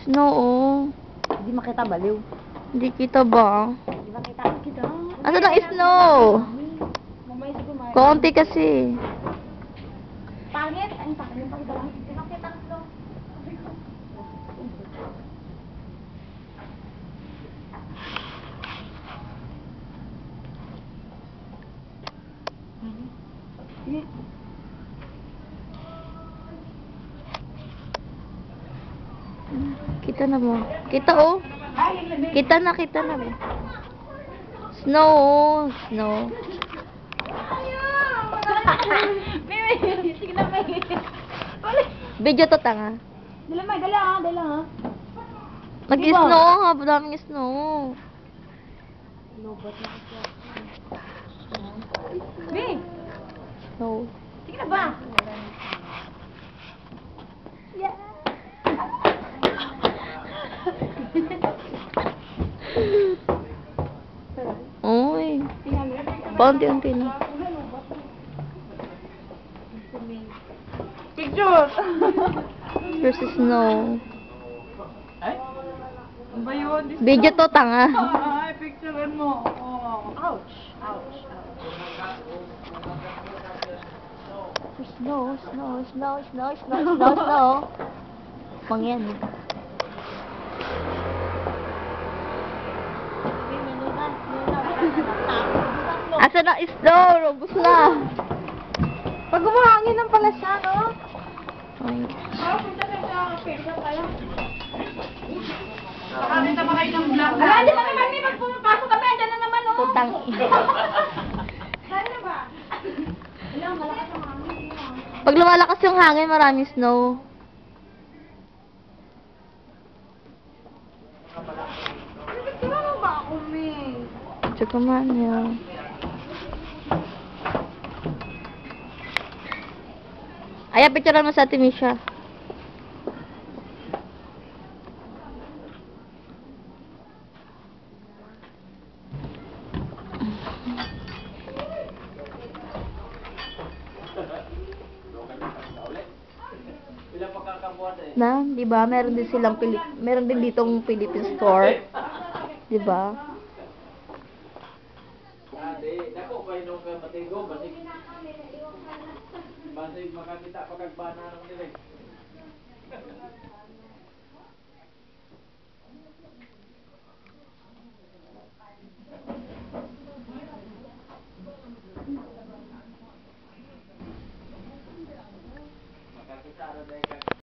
Snow, oh. Hindi makita baliw. Hindi kita ba? Hindi makita kita. Asan ang snow? Mamaya siguro may... Konti kasi. Pangit! Ang pangit yung pagdala. Hindi makita ang snow. Kita na mo. Kita, oh. Kita na ba? Snow, oh. Snow. Sige na, may. Video to, tanga. Dala, may. Dala, ha. Mag-snow, ha. Daming snow. Lobat na siya. Be! Snow. Sige na ba? Yeah. Uy. Paunti-unti na. Picture! There's snow. Ay? Ano ba yun? Video to, tanga. Ay, picturean mo. Oh. Ouch. Ouch. Snow, snow, snow, snow, snow, snow, snow. Mangyan. Asa na snow? Robust na. Pag umahangin ng pala siya, no? Oh my gosh. Punta na sa pesa tayo. Nakakita na ba kayo ng vlog? Ala, di ba naman may pag pumapasok kami, andyan na naman, oh. Putang ina. Saan na ba? Alam, malakas ang hangin. Pag lumalakas yung hangin, maraming snow. Picture mo ba ako, May? Tsaka man yan. Ay, picturean mo sa Ate Misha. Na, 'di ba? Meron din silang meron din ditong Philippine store. 'Di ba? Ate, dako ba inong ka matigo basig makakita pagkagbana ng direct.